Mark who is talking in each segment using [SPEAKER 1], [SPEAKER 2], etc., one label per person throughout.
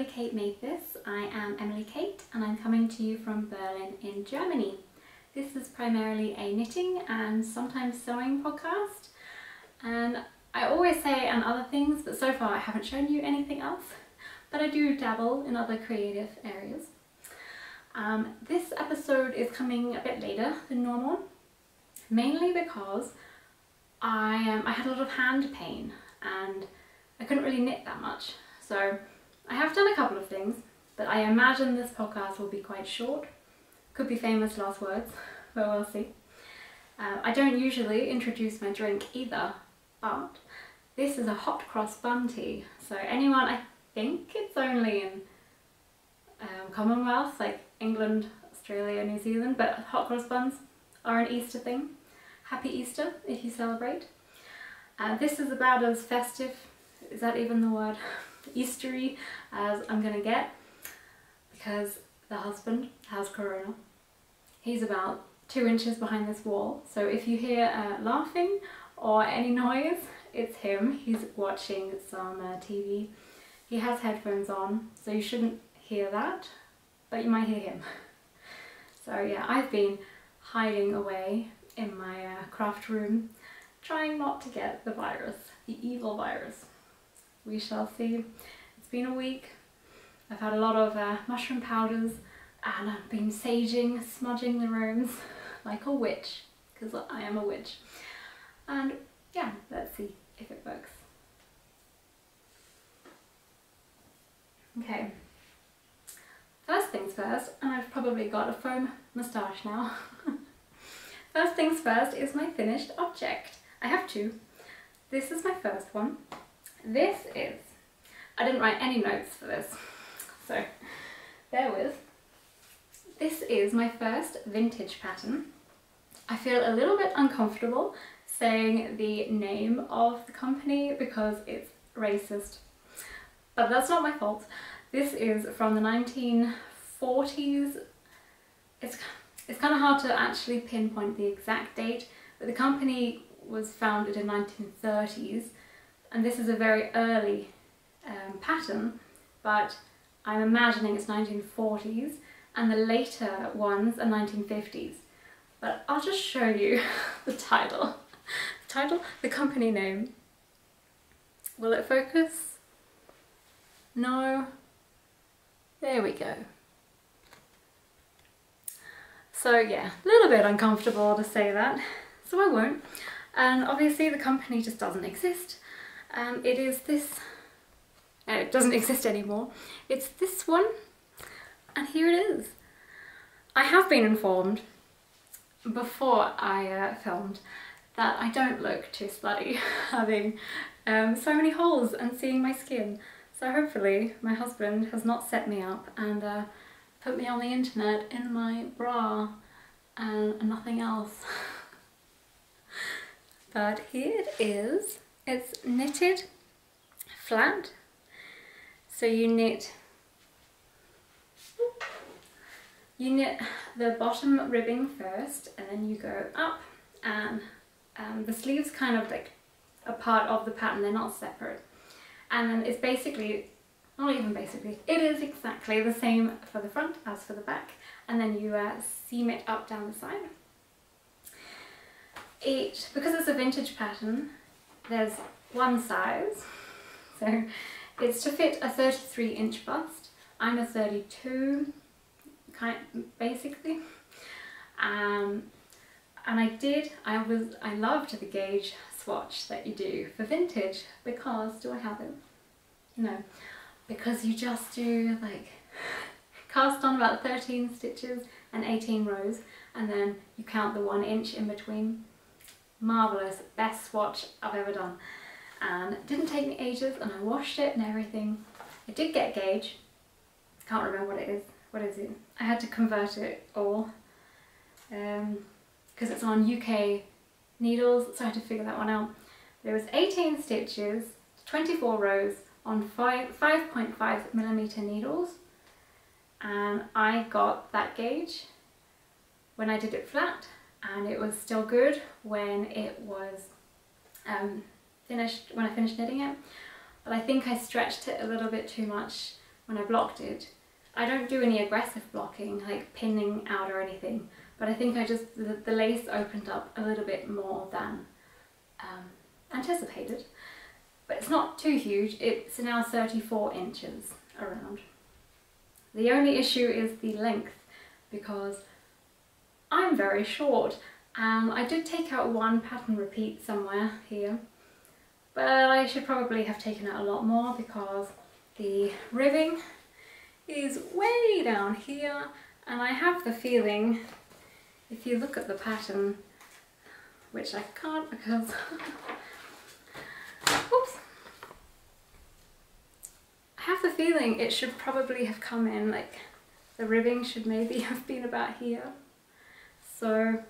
[SPEAKER 1] Emily Kate made this. I am Emily Kate and I'm coming to you from Berlin in Germany. This is primarily a knitting and sometimes sewing podcast, and I always say and other things, but so far I haven't shown you anything else, but I do dabble in other creative areas. This episode is coming a bit later than normal, mainly because I had a lot of hand pain and I couldn't really knit that much. So I have done a couple of things, but I imagine this podcast will be quite short. Could be famous last words, but we'll see. I don't usually introduce my drink either, but this is a hot cross bun tea. So anyone, I think it's only in Commonwealth, like England, Australia, New Zealand, but hot cross buns are an Easter thing. Happy Easter if you celebrate. This is about as festive, is that even the word, Eastery as I'm gonna get, because the husband has corona. He's about 2 inches behind this wall, so if you hear laughing or any noise, it's him. He's watching some TV. He has headphones on, so you shouldn't hear that, but you might hear him. So yeah, I've been hiding away in my craft room, trying not to get the virus, the evil virus. We shall see. It's been a week. I've had a lot of mushroom powders and I've been saging, smudging the rooms like a witch, because I am a witch. And yeah, let's see if it works. Okay, first things first, and I've probably got a foam moustache now. First things first is my finished object. I have two. This is my first one. This is, I didn't write any notes for this, so bear with. This is my first vintage pattern. I feel a little bit uncomfortable saying the name of the company because it's racist, but that's not my fault. This is from the 1940s. It's kind of hard to actually pinpoint the exact date, but the company was founded in 1930s, and this is a very early pattern, but I'm imagining it's 1940s, and the later ones are 1950s. But I'll just show you the title. The company name. Will it focus? No? There we go. So yeah, a little bit uncomfortable to say that, so I won't. And obviously the company just doesn't exist. It is this, it doesn't exist anymore. It's this one, and here it is. I have been informed before I filmed that I don't look too slutty having so many holes and seeing my skin. So hopefully my husband has not set me up and put me on the internet in my bra and nothing else. But here it is. It's knitted flat. So you knit the bottom ribbing first, and then you go up, and the sleeves kind of like a part of the pattern, they're not separate. And then it's basically, not even basically, it is exactly the same for the front as for the back, and then you seam it up down the side. Because it's a vintage pattern, there's one size, so it's to fit a 33-inch bust. I'm a 32, basically, and I loved the gauge swatch that you do for vintage, because, do I have it? No, because you just do like cast on about 13 stitches and 18 rows, and then you count the 1 inch in between. Marvellous, best swatch I've ever done, and it didn't take me ages, and I washed it and everything. I did get gauge, can't remember what it is. What is it? I had to convert it all because it's on UK needles, so I had to figure that one out. There was 18 stitches, 24 rows on 5.5mm needles, and I got that gauge when I did it flat, and it was still good when it was finished, when I finished knitting it. But I think I stretched it a little bit too much when I blocked it. I don't do any aggressive blocking, like pinning out or anything, but I think the lace opened up a little bit more than anticipated. But it's not too huge, it's now 34 inches around. The only issue is the length, because I'm very short. I did take out one pattern repeat somewhere here, but I should probably have taken out a lot more because the ribbing is way down here, and I have the feeling, if you look at the pattern, which I can't because oops, I have the feeling it should probably have come in, like the ribbing should maybe have been about here. So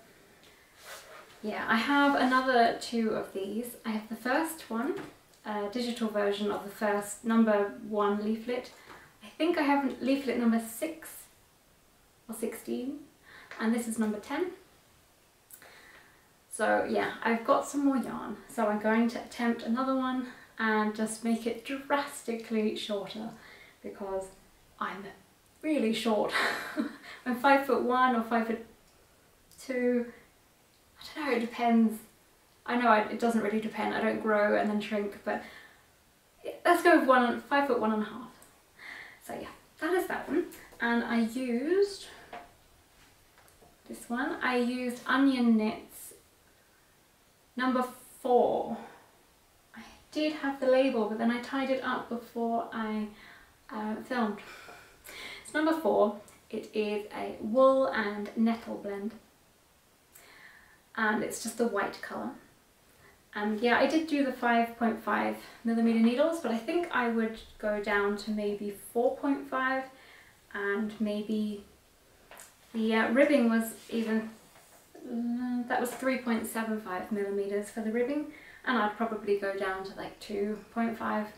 [SPEAKER 1] yeah, I have another 2 of these. I have the first one, a digital version of the first number 1 leaflet. I think I have leaflet number 6 or 16, and this is number 10. So yeah, I've got some more yarn, so I'm going to attempt another one and just make it drastically shorter, because I'm really short. I'm 5'1" or 5'2". I don't know, it depends. I know it doesn't really depend. I don't grow and then shrink, but let's go with 5'1½". So yeah, that is that one. And I used this one. I used Onion Knits number 4. I did have the label, but then I tied it up before I filmed. It's number 4. It is a wool and nettle blend, and it's just the white colour. And yeah, I did do the 5.5mm needles, but I think I would go down to maybe 4.5, and maybe the ribbing was even, that was 3.75mm for the ribbing, and I'd probably go down to like 2.5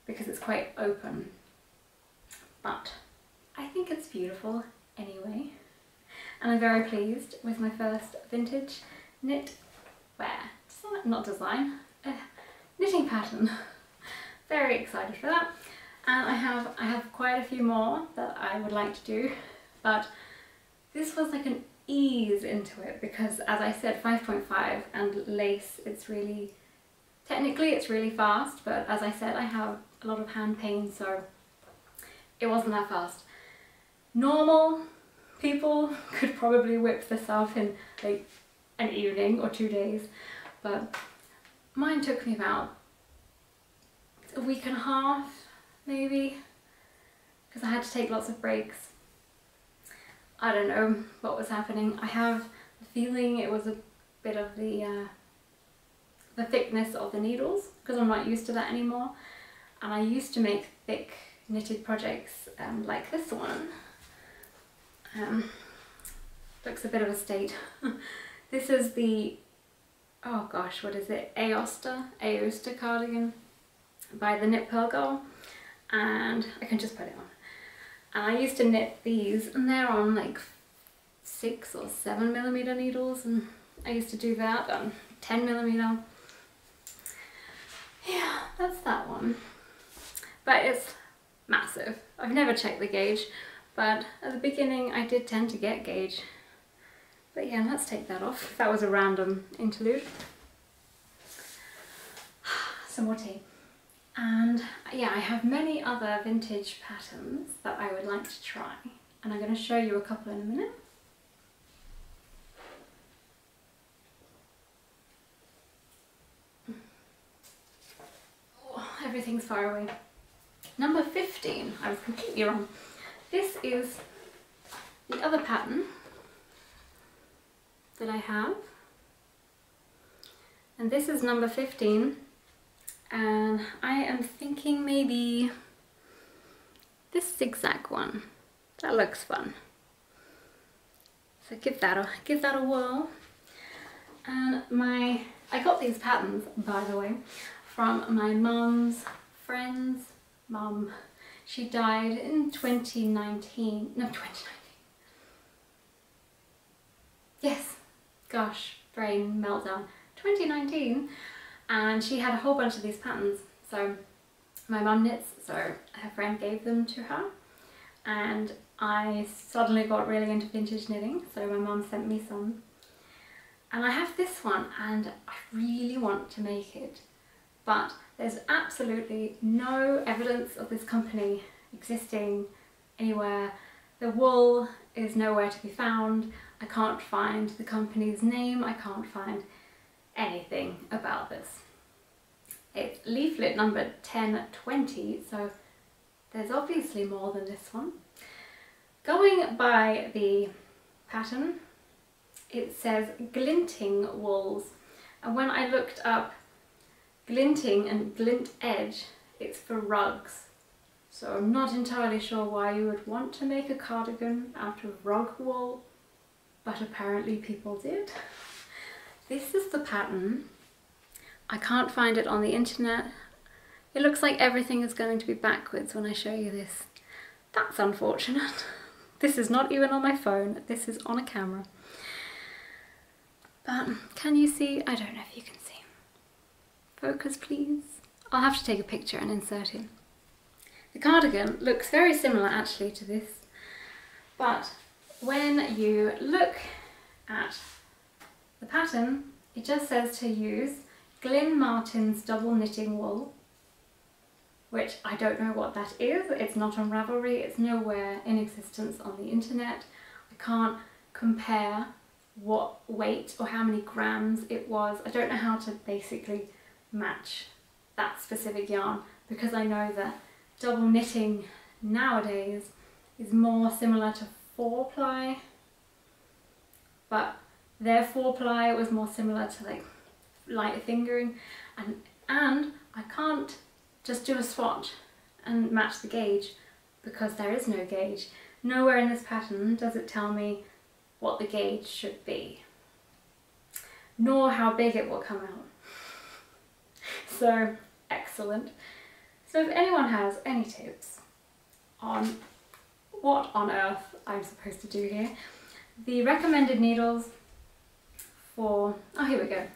[SPEAKER 1] because it's quite open. But I think it's beautiful anyway. And I'm very pleased with my first vintage knitting pattern. Very excited for that. And I have quite a few more that I would like to do, but this was like an ease into it because, as I said, 5.5 and lace, it's really, technically it's really fast, but as I said, I have a lot of hand pain, so it wasn't that fast. Normal people could probably whip this up in like an evening or 2 days, but mine took me about a week and a half maybe, because I had to take lots of breaks. I don't know what was happening. I have the feeling it was a bit of the thickness of the needles, because I'm not used to that anymore, and I used to make thick knitted projects like this one. Looks a bit of a state. This is the, oh gosh, what is it? Aosta Cardgian by the Knit Pearl Girl, and I can just put it on. And I used to knit these, and they're on like 6 or 7mm needles, and I used to do that on 10mm. Yeah, that's that one. But it's massive. I've never checked the gauge, but at the beginning I did tend to get gauge. But yeah, let's take that off. That was a random interlude. Some more tea. And yeah, I have many other vintage patterns that I would like to try, and I'm going to show you a couple in a minute. Oh, everything's far away. Number 15, I was completely wrong. This is the other pattern that I have, and this is number 15, and I am thinking maybe this zigzag one. That looks fun, so give that a whirl. And I got these patterns, by the way, from my mum's friend's mum. She died in 2019. No, 2019. Yes, gosh, brain meltdown. 2019, and she had a whole bunch of these patterns, so My mum knits, so her friend gave them to her, and I suddenly got really into vintage knitting, so my mum sent me some. And I have this one and I really want to make it, but there's absolutely no evidence of this company existing anywhere. The wool is nowhere to be found. I can't find the company's name. I can't find anything about this. It's leaflet number 1020, so there's obviously more than this one. Going by the pattern, it says glinting wools, and when I looked up glinting and glint edge, it's for rugs. So I'm not entirely sure why you would want to make a cardigan out of rug wool, but apparently people did. This is the pattern. I can't find it on the internet. It looks like everything is going to be backwards when I show you this. That's unfortunate. This is not even on my phone, this is on a camera. But can you see? I don't know if you can see. Focus please. I'll have to take a picture and insert it. The cardigan looks very similar actually to this, but when you look at the pattern, it just says to use Glyn Martin's double knitting wool, which I don't know what that is. It's not on Ravelry, it's nowhere in existence on the internet. I can't compare what weight or how many grams it was. I don't know how to basically match that specific yarn, because I know that double knitting nowadays is more similar to 4-ply, but their 4-ply was more similar to like light fingering, and I can't just do a swatch and match the gauge because there is no gauge. Nowhere in this pattern does it tell me what the gauge should be, nor how big it will come out. So excellent. So if anyone has any tips on what on earth I'm supposed to do here, the recommended needles for, oh here we go.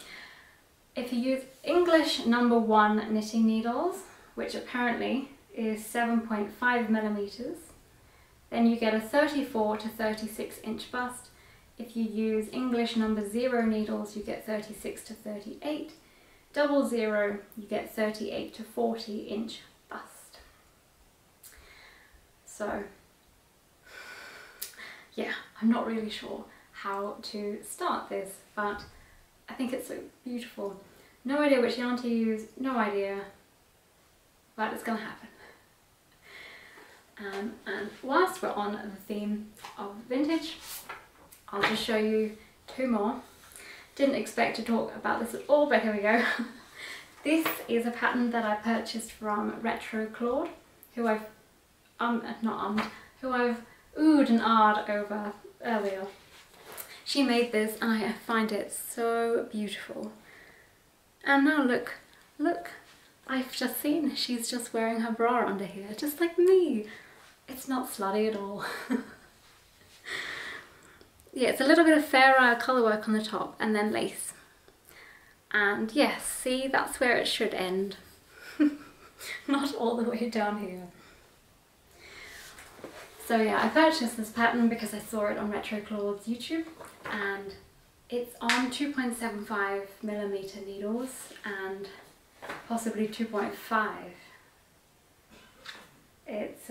[SPEAKER 1] If you use English number 1 knitting needles, which apparently is 7.5 millimeters, then you get a 34 to 36 inch bust. If you use English number 0 needles, you get 36 to 38. 00, you get 38 to 40 inch bust. So yeah, I'm not really sure how to start this, but I think it's so beautiful. No idea which yarn to use, no idea, but it's gonna happen. And whilst we're on the theme of vintage, I'll just show you 2 more. Didn't expect to talk about this at all, but here we go. This is a pattern that I purchased from Retro Claude, who I've who I've oohed and ahed over earlier. She made this and I find it so beautiful. And now look, I've just seen she's just wearing her bra under here, just like me. It's not slutty at all. Yeah, it's a little bit of fairer colourwork on the top and then lace. And yes, see, that's where it should end. Not all the way down here. So yeah, I purchased this pattern because I saw it on Retro Claude's YouTube, and it's on 2.75 millimeter needles and possibly 2.5. It's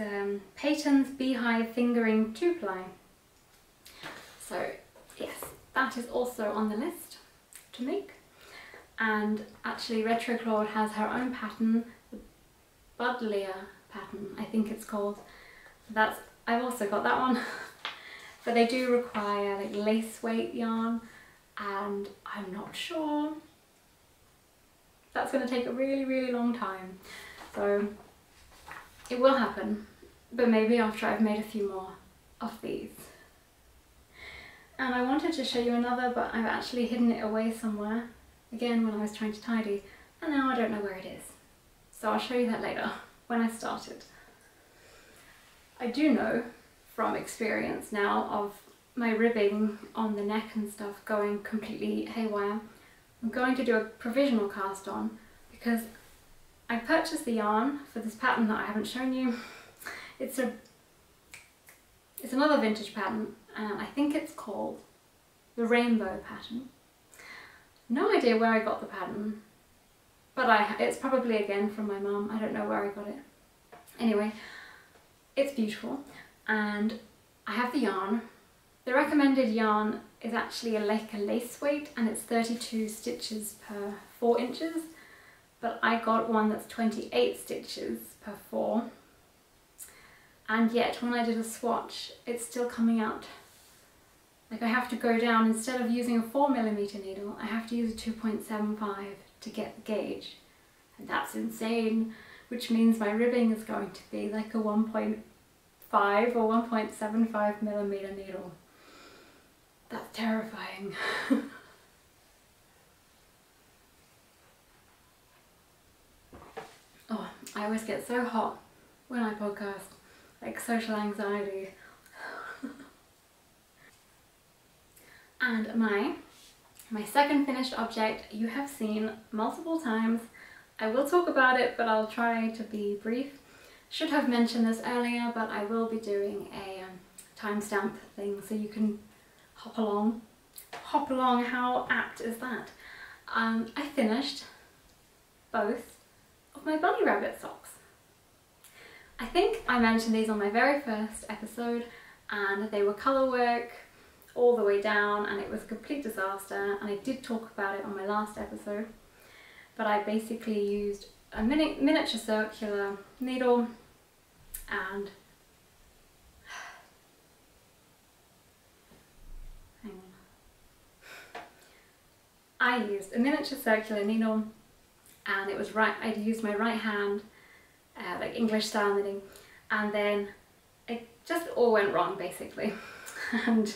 [SPEAKER 1] Patten's Beehive Fingering 2-ply. So yes, that is also on the list to make. And actually Retro Claude has her own pattern, the Budleia pattern, I think it's called. I've also got that one. But they do require like lace weight yarn, and I'm not sure. That's going to take a really, really long time. So it will happen, but maybe after I've made a few more of these. And I wanted to show you another, but I've actually hidden it away somewhere, again when I was trying to tidy, and now I don't know where it is. So I'll show you that later, when I start it. I do know from experience now of my ribbing on the neck and stuff going completely haywire. I'm going to do a provisional cast on because I purchased the yarn for this pattern that I haven't shown you. It's another vintage pattern, and I think it's called the Rainbow pattern. No idea where I got the pattern, but it's probably again from my mum. I don't know where I got it. Anyway, it's beautiful, and I have the yarn. The recommended yarn is actually like a lace weight, and it's 32 stitches per 4 inches, but I got one that's 28 stitches per 4, and yet when I did a swatch it's still coming out like I have to go down. Instead of using a 4mm needle, I have to use a 2.75 to get the gauge, and that's insane, which means my ribbing is going to be like a 1.5 or 1.75mm needle. That's terrifying. Oh, I always get so hot when I podcast, like social anxiety. And my second finished object you have seen multiple times. I will talk about it, but I'll try to be brief. Should have mentioned this earlier, but I will be doing a timestamp thing so you can hop along. Hop along, how apt is that? I finished both of my bunny rabbit socks. I think I mentioned these on my very first episode, and they were colour work all the way down, and it was a complete disaster, and I did talk about it on my last episode. But I basically used a miniature circular needle and hang on. I used a miniature circular needle, and it was I used my right hand, like English style knitting, and then it just all went wrong basically. And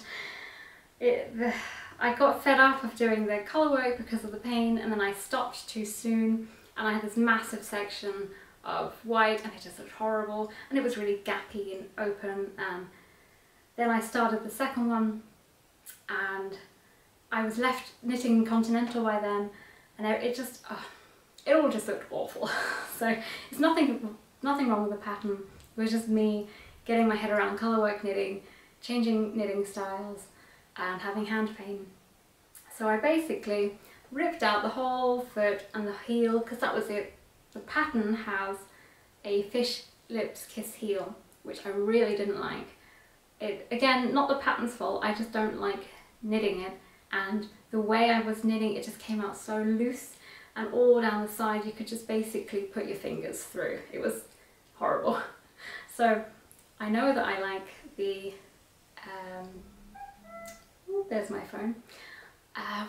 [SPEAKER 1] I got fed up of doing the colour work because of the pain, and then I stopped too soon, and I had this massive section of white and it just looked horrible, and it was really gappy and open. And then I started the second one, and I was left knitting continental by then, and it just it all just looked awful. So it's nothing wrong with the pattern. It was just me getting my head around colour work knitting, changing knitting styles, and having hand pain. So I basically ripped out the whole foot and the heel, because that was it. The pattern has a fish lips kiss heel, which I really didn't like. It, again, not the pattern's fault, I just don't like knitting it, and the way I was knitting it just came out so loose, and all down the side you could just basically put your fingers through. It was horrible. So I know that I like the there's my phone.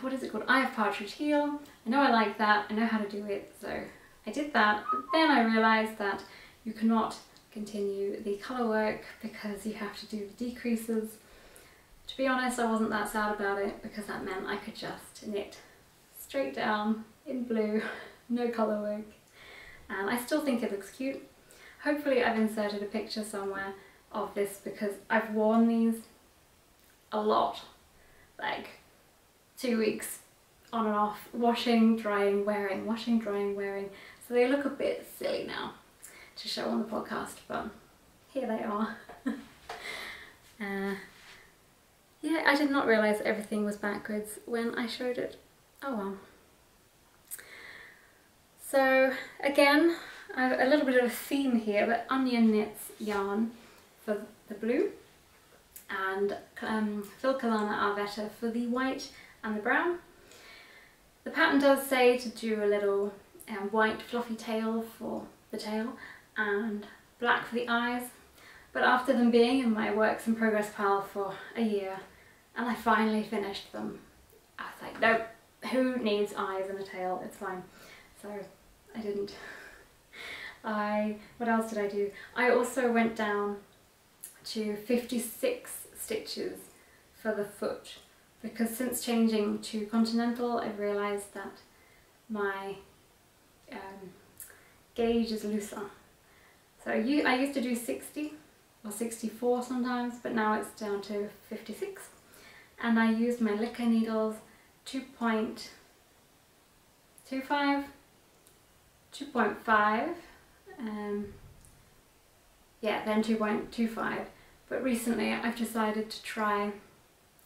[SPEAKER 1] What is it called? I have partridge heel. I know I like that. I know how to do it. So I did that. But then I realised that you cannot continue the colour work because you have to do the decreases. To be honest, I wasn't that sad about it because that meant I could just knit straight down in blue, no colour work. And I still think it looks cute. Hopefully I've inserted a picture somewhere of this because I've worn these a lot. Like 2 weeks on and off, washing, drying, wearing, washing, drying, wearing. So they look a bit silly now to show on the podcast, but here they are. Yeah, I did not realise everything was backwards when I showed it. Oh well. So again, I have a little bit of a theme here, but Onion Knits yarn for the blue, and Filcolana Arvetta for the white and the brown. The pattern does say to do a little white fluffy tail for the tail and black for the eyes, but after them being in my works in progress pile for a year and I finally finished them, I was like, nope, who needs eyes and a tail, it's fine. So I didn't. What else did I do? I also went down to 56 stitches for the foot, because since changing to continental I've realised that my gauge is looser. So I used to do 60 or 64 sometimes, but now it's down to 56, and I used my Licker needles 2.25 2.5, yeah, then 2.25, but recently I've decided to try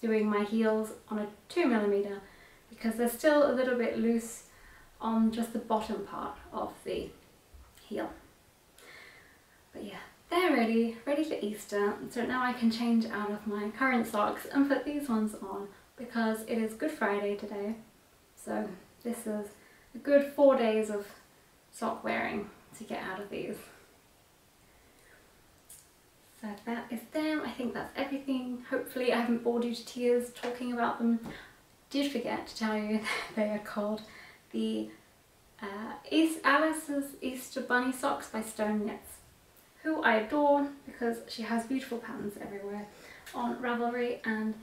[SPEAKER 1] doing my heels on a 2mm because they're still a little bit loose on just the bottom part of the heel. But yeah, they're ready for Easter, so now I can change out of my current socks and put these ones on because it is Good Friday today, so this is a good 4 days of sock wearing to get out of these. So that is them. I think that's everything. Hopefully I haven't bored you to tears talking about them. Did forget to tell you they are called the Alice's Easter Bunny Socks by Stone Knits, who I adore because she has beautiful patterns everywhere on Ravelry, and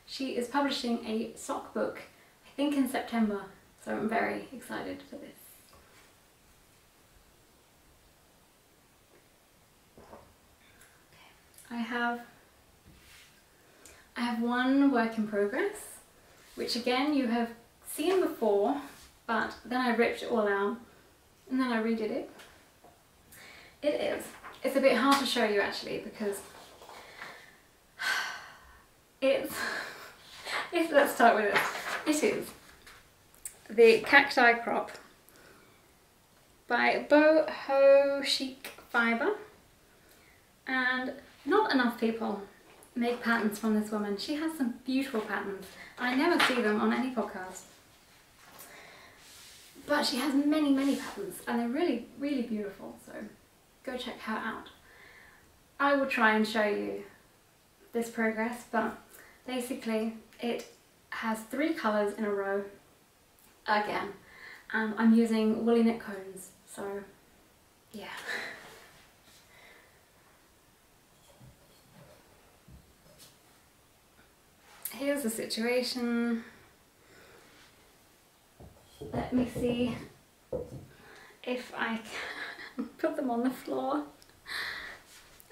[SPEAKER 1] she is publishing a sock book, I think in September, so I'm very excited for this. I have one work in progress, which again you have seen before, but then I ripped it all out and then I redid it. It's a bit hard to show you actually because let's start with it. It is the Cacti Crop by Boho Chic Fibre, and not enough people make patterns from this woman. She has some beautiful patterns. I never see them on any podcast, but she has many patterns and they're really, really beautiful, so go check her out. I will try and show you this progress, but basically it has 3 colours in a row again, and I'm using woolly knit cones, so yeah. Here's the situation. Let me see if I can put them on the floor.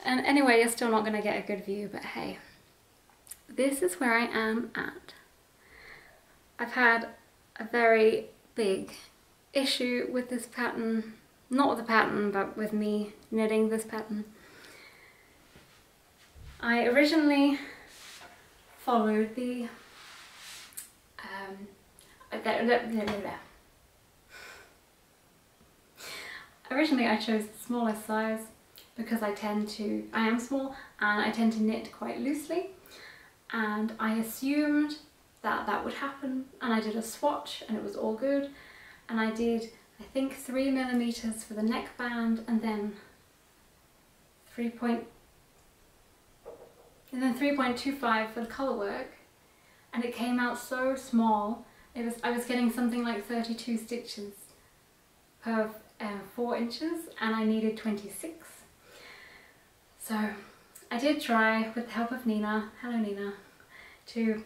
[SPEAKER 1] And anyway, you're still not going to get a good view, but hey, this is where I am at. I've had a very big issue with this pattern, not with the pattern, but with me knitting this pattern. I originally followed the originally I chose the smallest size because I am small and I tend to knit quite loosely, and I assumed that that would happen, and I did a swatch and it was all good, and I did I think 3mm for the neckband and then 3.25 for the colour work, and it came out so small. I was getting something like 32 stitches per 4 inches and I needed 26. So I did try, with the help of Nina, hello Nina, to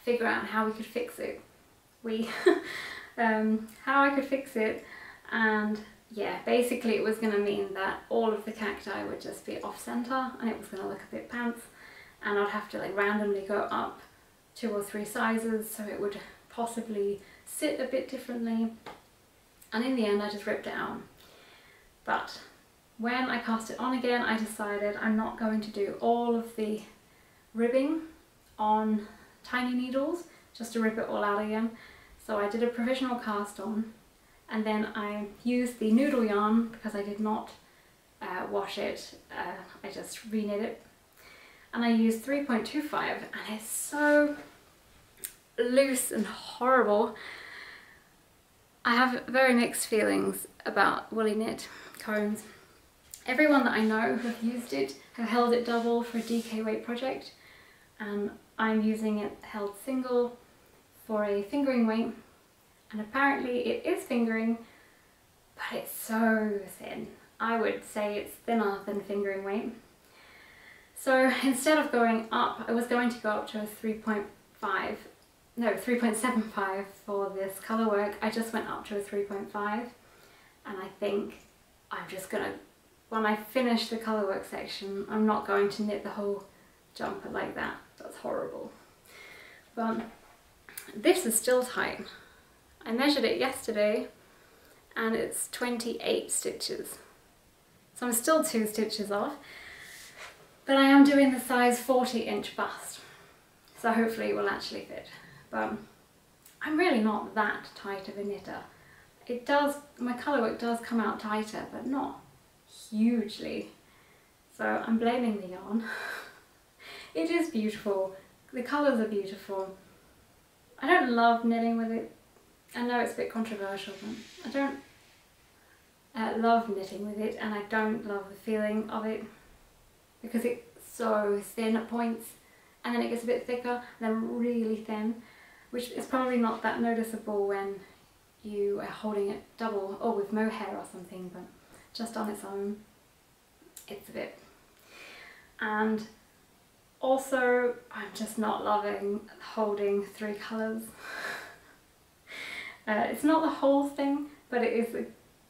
[SPEAKER 1] figure out how we could fix it. How I could fix it, and yeah, basically it was going to mean that all of the cacti would just be off centre and it was going to look a bit pants, and I'd have to like randomly go up 2 or 3 sizes so it would possibly sit a bit differently, and in the end I just ripped it out. But when I cast it on again, I decided I'm not going to do all of the ribbing on tiny needles just to rip it all out again. So I did a provisional cast on, and then I used the noodle yarn because I did not wash it, I just re-knit it, and I used 3.25, and it's so loose and horrible. I have very mixed feelings about woolly knit cones. Everyone that I know who have used it have held it double for a DK weight project, and I'm using it held single for a fingering weight, and apparently it is fingering, but it's so thin. I would say it's thinner than fingering weight. So instead of going up, I was going to go up to a 3.75 for this colour work. I just went up to a 3.5, and I think I'm just gonna, when I finish the colour work section, I'm not going to knit the whole jumper like that. That's horrible. But this is still tight. I measured it yesterday and it's 28 stitches. So I'm still 2 stitches off, but I am doing the size 40-inch bust. So hopefully it will actually fit. But I'm really not that tight of a knitter. It does, my colourwork does come out tighter, but not hugely. So I'm blaming the yarn. It is beautiful. The colours are beautiful. I don't love knitting with it. I know it's a bit controversial, but I don't love knitting with it, and I don't love the feeling of it because it's so thin at points, and then it gets a bit thicker, and then really thin, which is probably not that noticeable when you are holding it double or with mohair or something, but just on its own, it's a bit. And also, I'm just not loving holding 3 colours. It's not the whole thing, but it is a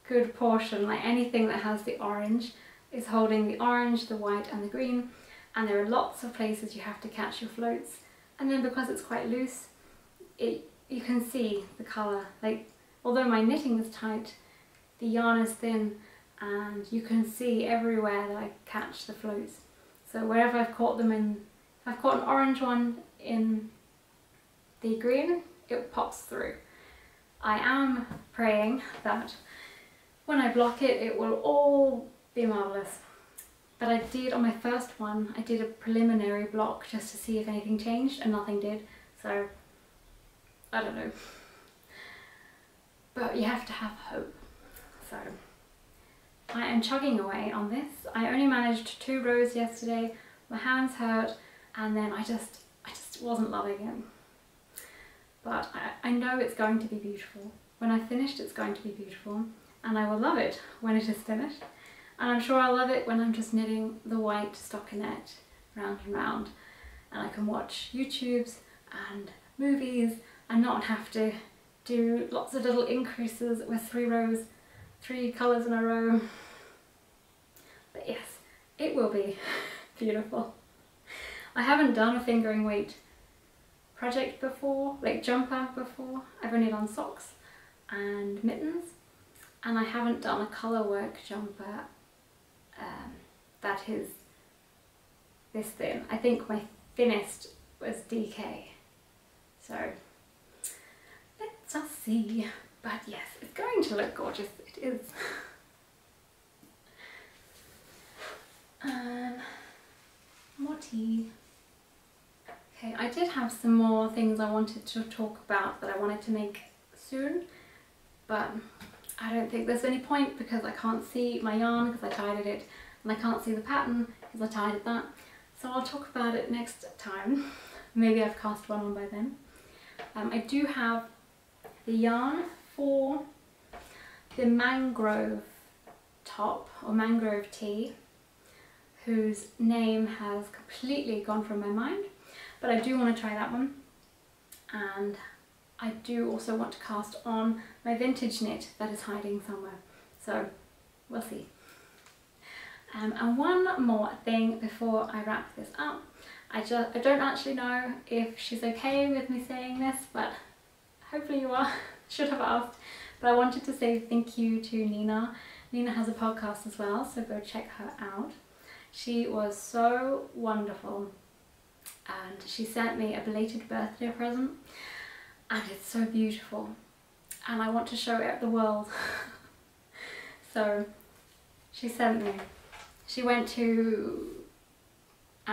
[SPEAKER 1] good portion. Like anything that has the orange is holding the orange, the white and the green, and there are lots of places you have to catch your floats, and then because it's quite loose, you can see the colour. Like, although my knitting is tight, the yarn is thin and you can see everywhere that I catch the floats. So wherever I've caught them in, if I've caught an orange one in the green, it pops through. I am praying that when I block it, it will all be marvellous. But I did, on my first one, I did a preliminary block just to see if anything changed, and nothing did. So, I don't know. But you have to have hope. So, I am chugging away on this. I only managed 2 rows yesterday. My hands hurt, and then I just wasn't loving it. But I know it's going to be beautiful. When I've finished, it's going to be beautiful, and I will love it when it is finished. And I'm sure I'll love it when I'm just knitting the white stockinette round and round, and I can watch YouTubes and movies and not have to do lots of little increases with 3 rows, 3 colours in a row. But yes, it will be beautiful. I haven't done a fingering weight project before, like jumper before. I've only done socks and mittens, and I haven't done a colourwork jumper that is this thin. I think my thinnest was DK. So let's just see. But yes, it's going to look gorgeous. It is. More tea. Okay, I did have some more things I wanted to talk about that I wanted to make soon, but I don't think there's any point because I can't see my yarn because I tidied it, and I can't see the pattern because I tidied that. So I'll talk about it next time. Maybe I've cast one on by then. I do have the yarn for the mangrove top or mangrove tea, whose name has completely gone from my mind, but I do want to try that one. And I do also want to cast on my vintage knit that is hiding somewhere, so we'll see. And one more thing before I wrap this up. I don't actually know if she's okay with me saying this, but hopefully you are. Should have asked. But I wanted to say thank you to Nina. Nina has a podcast as well, so go check her out. She was so wonderful, and she sent me a belated birthday present, and it's so beautiful, and I want to show it the world. So she sent me, she went to the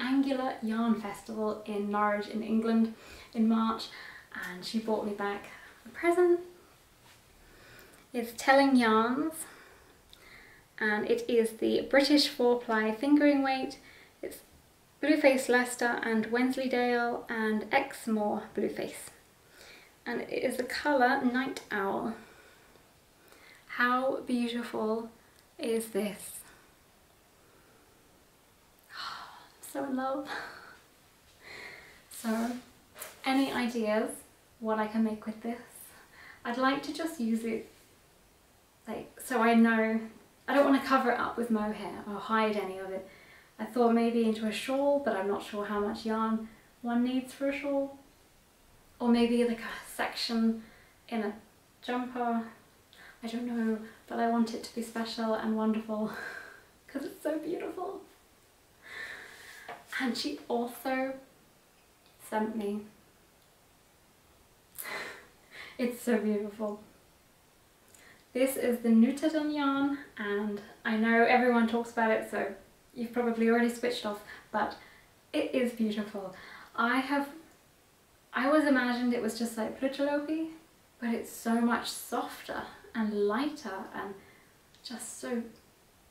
[SPEAKER 1] Angular Yarn Festival in Norwich in England in March, and she brought me back a present. It's Telling Yarns, and it is the British 4-ply fingering weight. It's Blueface Leicester and Wensleydale and Exmoor Blueface, and it is the colour Night Owl. How beautiful is this? I'm so in love. So, any ideas what I can make with this? I'd like to just use it, like, so I know, I don't want to cover it up with mohair or hide any of it. I thought maybe into a shawl, but I'm not sure how much yarn one needs for a shawl, or maybe like a section in a jumper. I don't know, but I want it to be special and wonderful because it's so beautiful. And she also sent me, it's so beautiful. This is the knitted yarn, and I know everyone talks about it, so you've probably already switched off, but it is beautiful. I always imagined it was just like Plutalopi, but it's so much softer and lighter and just so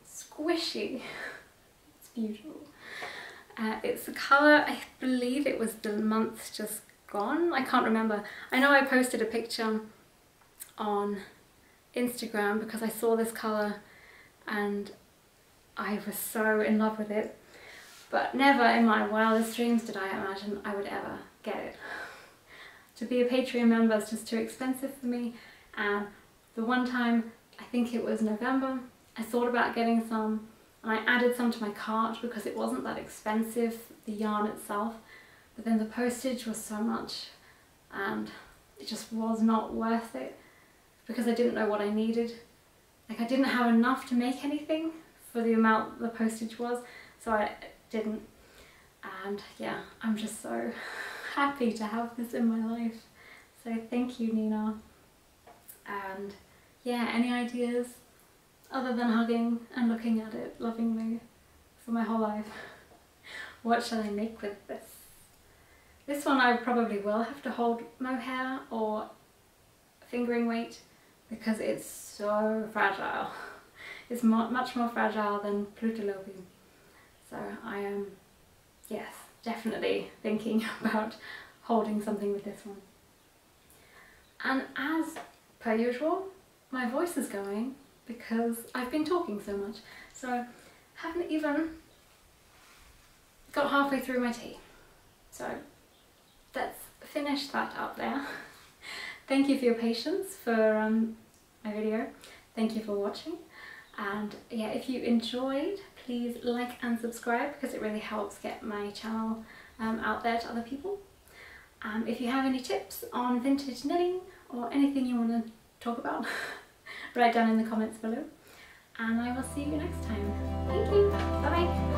[SPEAKER 1] squishy. It's beautiful. It's the colour, I believe it was the month just gone, I can't remember. I know I posted a picture on Instagram because I saw this colour and I was so in love with it, but never in my wildest dreams did I imagine I would ever get it. To be a Patreon member is just too expensive for me, and the one time, I think it was November, I thought about getting some and I added some to my cart because it wasn't that expensive, the yarn itself, but then the postage was so much and it just was not worth it because I didn't know what I needed. Like, I didn't have enough to make anything for the amount the postage was, so I didn't. And yeah, I'm just so happy to have this in my life. So thank you, Nina. And yeah, any ideas other than hugging and looking at it lovingly for my whole life? What shall I make with this? This one I probably will have to hold mohair or fingering weight because it's so fragile. It's much more fragile than Plutalopi. So I am, yes, definitely thinking about holding something with this one. And as per usual, my voice is going because I've been talking so much. So I haven't even got halfway through my tea. So let's finish that up there. Thank you for your patience for my video. Thank you for watching. And yeah, if you enjoyed, please like and subscribe because it really helps get my channel out there to other people. If you have any tips on vintage knitting or anything you want to talk about, write down in the comments below. And I will see you next time. Thank you. Bye bye.